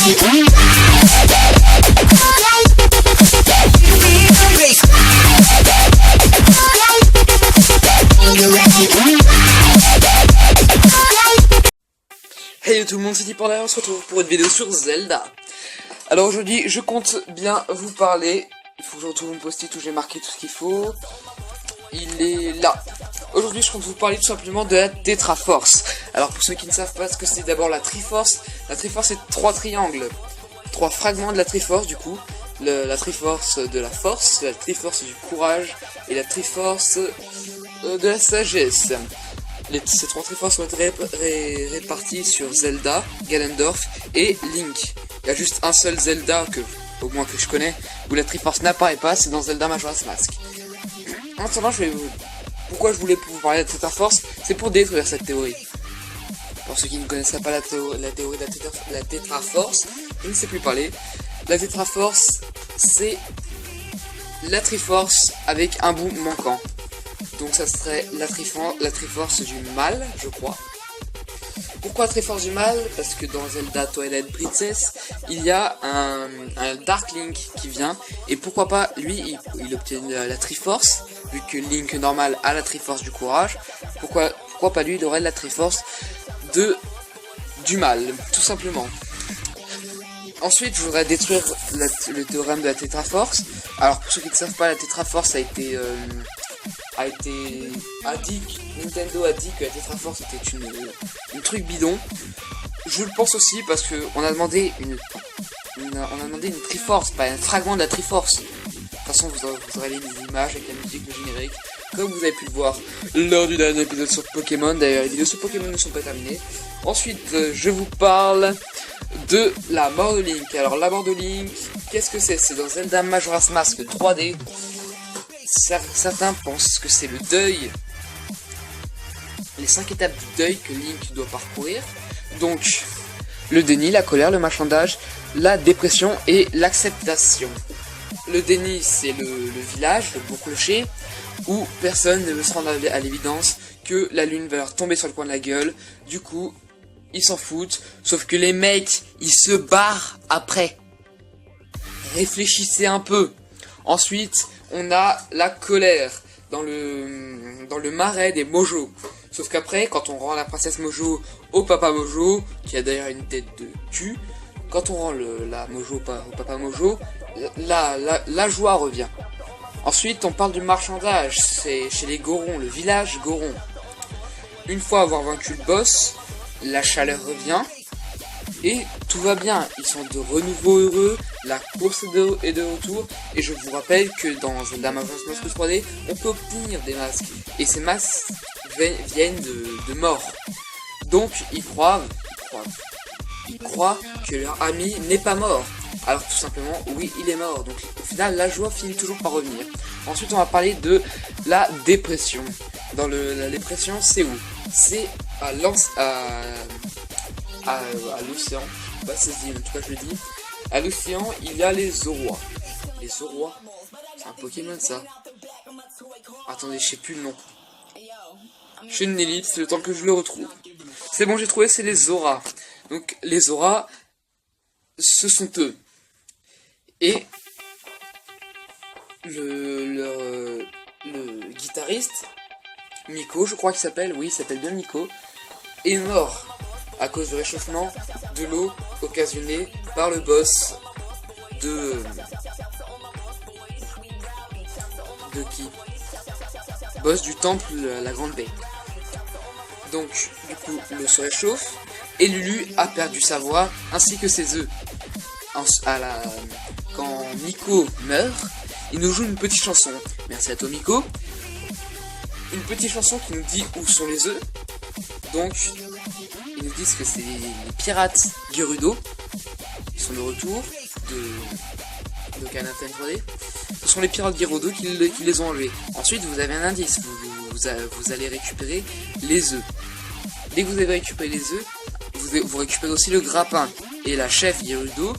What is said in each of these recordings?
Hey tout le monde, c'est Tipanda, on se retrouve pour une vidéo sur Zelda. Alors aujourd'hui, je compte bien vous parler. Il faut que je retrouve mon post-it où j'ai marqué tout ce qu'il faut. Il est là. Aujourd'hui, je compte vous parler tout simplement de la Tetraforce. Alors pour ceux qui ne savent pas ce que c'est, d'abord la Triforce. La Triforce, c'est 3 triangles, 3 fragments de la Triforce du coup. La Triforce de la Force, la Triforce du Courage et la Triforce de la Sagesse. Ces 3 Triforces sont réparties sur Zelda, Ganondorf et Link. Il y a juste un seul Zelda, au moins que je connais, où la Triforce n'apparaît pas, c'est dans Zelda Majora's Mask. En attendant, pourquoi je voulais vous parler de la Tetraforce, c'est pour détruire cette théorie. Pour ceux qui ne connaissent pas la théorie de la Tetraforce, je ne sais plus parler. La Tetraforce, c'est la Triforce avec un bout manquant. Donc ça serait la Triforce du mal, je crois. Pourquoi Triforce du mal? Parce que dans Zelda Twilight Princess, il y a un Dark Link qui vient. Et pourquoi pas, lui, il obtient la Triforce, vu que Link normal a la Triforce du courage. Pourquoi pas lui, il aurait la Triforce du mal, tout simplement. Ensuite, je voudrais détruire le théorème de la Tetraforce. Alors pour ceux qui ne savent pas, la Tetraforce a été dit, Nintendo a dit que la Tetraforce était une truc bidon. Je le pense aussi parce que on a demandé une Triforce, pas un fragment de la Triforce. De toute façon, vous aurez les images avec la musique, le générique, comme vous avez pu le voir lors du dernier épisode sur Pokémon. D'ailleurs, les vidéos sur Pokémon ne sont pas terminées. Ensuite, je vous parle de la mort de Link. Alors, la mort de Link, qu'est-ce que c'est? C'est dans Zelda Majora's Mask 3D. Certains pensent que c'est le deuil, les 5 étapes du deuil que Link doit parcourir. Donc, le déni, la colère, le marchandage, la dépression et l'acceptation. Le déni, c'est le village, le beau clocher, où personne ne veut se rendre à l'évidence que la lune va leur tomber sur le coin de la gueule. Du coup, ils s'en foutent, sauf que les mecs, ils se barrent après. Réfléchissez un peu. Ensuite, on a la colère dans le marais des Mojo. Sauf qu'après, quand on rend la princesse Mojo au papa Mojo, qui a d'ailleurs une tête de cul, quand on rend la Mojo au papa Mojo, la joie revient. Ensuite, on parle du marchandage. C'est chez les Gorons, le village Goron. Une fois avoir vaincu le boss, la chaleur revient. Et tout va bien, ils sont de renouveau heureux, la course est de retour, et je vous rappelle que dans Zelda Majora's Mask 3D, on peut obtenir des masques, et ces masques viennent de mort. Donc ils croient que leur ami n'est pas mort, alors tout simplement, oui, il est mort, donc au final, la joie finit toujours par revenir. Ensuite, on va parler de la dépression. Dans la dépression, c'est où? C'est à l'océan, je sais pas si ça se dit, en tout cas je le dis. À l'océan, il y a les Zorois. Les Zorois, c'est un Pokémon ça. Attendez, je sais plus le nom. Je suis une élite, c'est le temps que je le retrouve. C'est bon, j'ai trouvé, c'est les Zoras. Donc les Zoras, ce sont eux. Et le guitariste, Miko, je crois qu'il s'appelle, oui, il s'appelle bien Miko, est mort à cause du réchauffement de l'eau occasionné par le boss de qui? Boss du temple, la Grande Baie. Donc, du coup, l'eau se réchauffe et Lulu a perdu sa voix ainsi que ses œufs. Quand Miko meurt, il nous joue une petite chanson. Merci à toi, Miko. Une petite chanson qui nous dit où sont les œufs. Donc, ils nous disent que c'est les pirates Gerudo. Ils sont de retour de Kanata 3D. Ce sont les pirates Gerudo qui les ont enlevés. Ensuite, vous avez un indice. Vous allez récupérer les œufs. Dès que vous avez récupéré les œufs, vous récupérez aussi le grappin. Et la chef Gerudo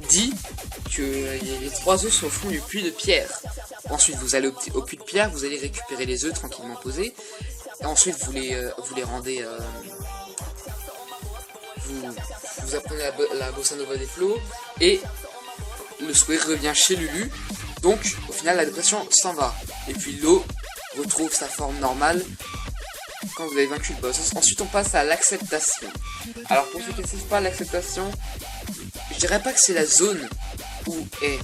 dit que les 3 œufs sont au fond du puits de pierre. Ensuite, vous allez au puits de pierre, vous allez récupérer les œufs tranquillement posés. Et ensuite, vous les rendez vous apprenez la bossa nova des flots, et le sourire revient chez Lulu. Donc au final la dépression s'en va. Et puis l'eau retrouve sa forme normale quand vous avez vaincu le boss. Ensuite on passe à l'acceptation. Alors pour ceux qui ne savent pas, l'acceptation, je dirais pas que c'est la zone où est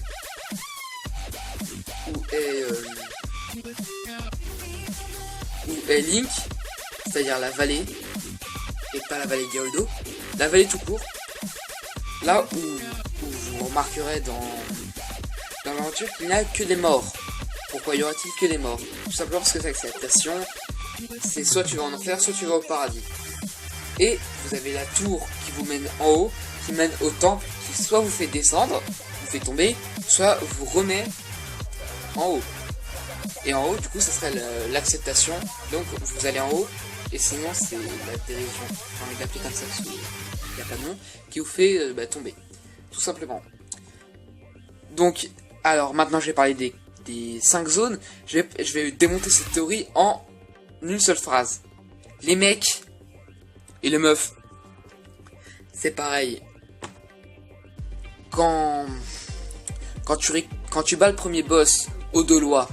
Link, c'est-à-dire la vallée, et pas la vallée Gerudo, la vallée tout court, là où vous remarquerez dans l'aventure qu'il n'y a que des morts. Pourquoi y aura-t-il que des morts? Tout simplement parce que cette acceptation, c'est soit tu vas en enfer, soit tu vas au paradis. Et vous avez la tour qui vous mène en haut, qui mène au temple, qui soit vous fait descendre, vous fait tomber, soit vous remet en haut. Et en haut, du coup, ça serait l'acceptation. Donc, vous allez en haut, et sinon, c'est la dérision. J'ai envie d'appeler comme ça, il n'y a pas de nom, qui vous fait tomber. Tout simplement. Donc, alors, maintenant, je vais parler des 5 zones. Je vais démonter cette théorie en une seule phrase. Les mecs et les meufs, c'est pareil. Quand tu bats le premier boss au Dolois,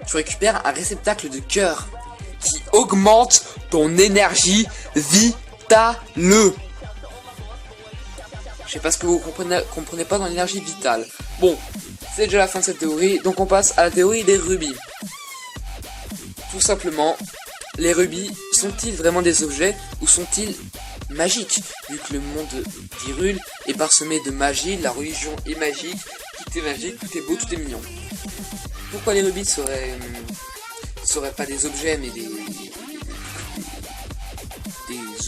tu récupères un réceptacle de cœur qui augmente ton énergie vitale. Je sais pas ce que vous comprenez pas dans l'énergie vitale. Bon, c'est déjà la fin de cette théorie, donc on passe à la théorie des rubis. Tout simplement, les rubis sont-ils vraiment des objets ou sont-ils magiques? Vu que le monde d'Hyrule est parsemé de magie, la religion est magique, tout est magique, tout est beau, tout est mignon. Pourquoi les rubis seraient pas des objets mais des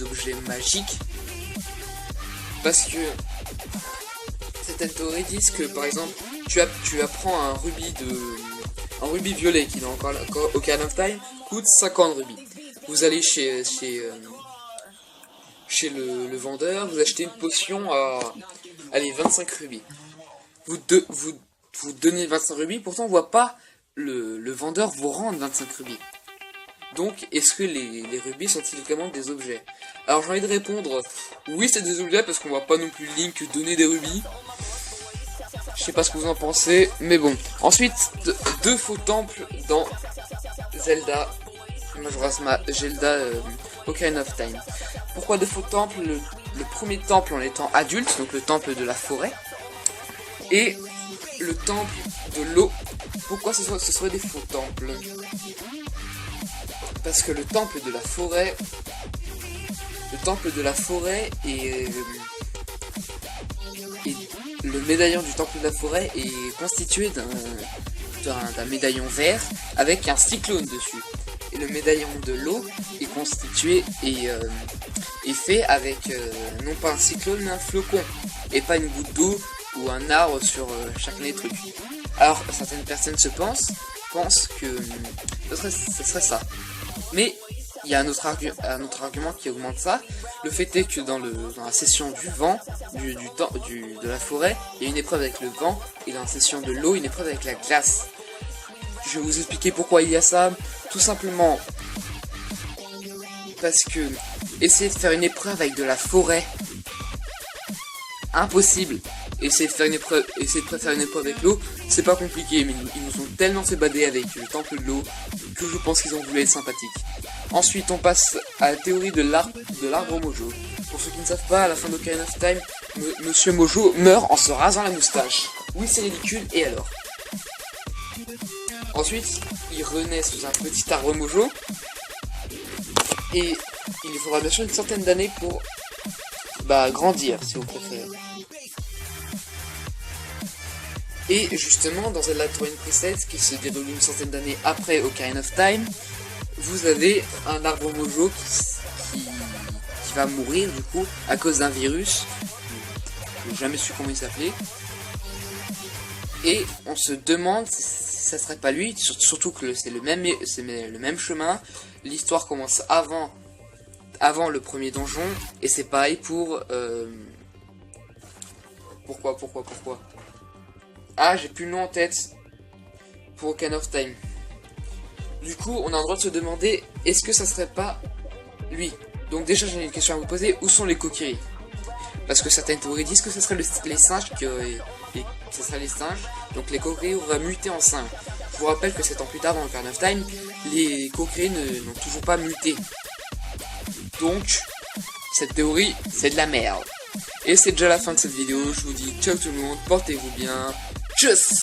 objets magiques? Parce que certaines théories disent que par exemple tu apprends un rubis violet qui dans Ocarina of Time coûte 50 rubis. Vous allez chez le vendeur, vous achetez une potion à 25 rubis. Vous donnez 25 rubis, pourtant on voit pas le vendeur vous rendre 25 rubis. Donc, est-ce que les rubis sont-ils vraiment des objets? Alors j'ai envie de répondre, oui c'est des objets parce qu'on voit pas non plus Link donner des rubis. Je sais pas ce que vous en pensez, mais bon. Ensuite, deux faux temples dans Zelda Ocarina of Time. Pourquoi deux faux temples? Le premier temple en étant adulte, donc le temple de la forêt, et le temple de l'eau. Pourquoi ce serait des faux temples? Parce que le temple de la forêt et le médaillon du temple de la forêt est constitué d'un médaillon vert avec un cyclone dessus. Et le médaillon de l'eau est constitué et fait avec non pas un cyclone mais un flocon et pas une goutte d'eau ou un arbre sur chacun des trucs. Alors certaines personnes pensent que ce serait ça. Mais il y a un autre argument qui augmente ça. Le fait est que dans la session du vent, de la forêt, il y a une épreuve avec le vent, et dans la session de l'eau, une épreuve avec la glace. Je vais vous expliquer pourquoi il y a ça. Tout simplement parce que essayer de faire une épreuve avec de la forêt, impossible. Essayer de faire une épreuve avec l'eau, c'est pas compliqué, mais ils nous ont tellement fait bader avec le temple de l'eau que je pense qu'ils ont voulu être sympathiques. Ensuite, on passe à la théorie de l'arbre Mojo. Pour ceux qui ne savent pas, à la fin d'Ocarina of Time, Monsieur Mojo meurt en se rasant la moustache. Oui, c'est ridicule, et alors? Ensuite, il renaît sous un petit arbre Mojo, et il lui faudra bien sûr une centaine d'années pour grandir, si vous préférez. Et justement, dans Zelda Twilight Princess, qui se déroule une centaine d'années après Ocarina of Time, vous avez un arbre Mojo qui va mourir du coup à cause d'un virus. Je n'ai jamais su comment il s'appelait. Et on se demande si ça serait pas lui, surtout que c'est le même chemin. L'histoire commence avant le premier donjon, et c'est pareil pour... Pourquoi Ah, j'ai plus le nom en tête pour Ocarina of Time. Du coup, on a le droit de se demander, est-ce que ça serait pas lui? Donc déjà j'ai une question à vous poser, où sont les Kokiri? Parce que certaines théories disent que ce serait les singes ce serait les singes, donc les Kokiri auraient muté en singes. Je vous rappelle que 7 ans plus tard dans Ocarina of Time, les Kokiri n'ont toujours pas muté. Donc, cette théorie, c'est de la merde. Et c'est déjà la fin de cette vidéo, je vous dis ciao tout le monde, portez-vous bien, tchuss!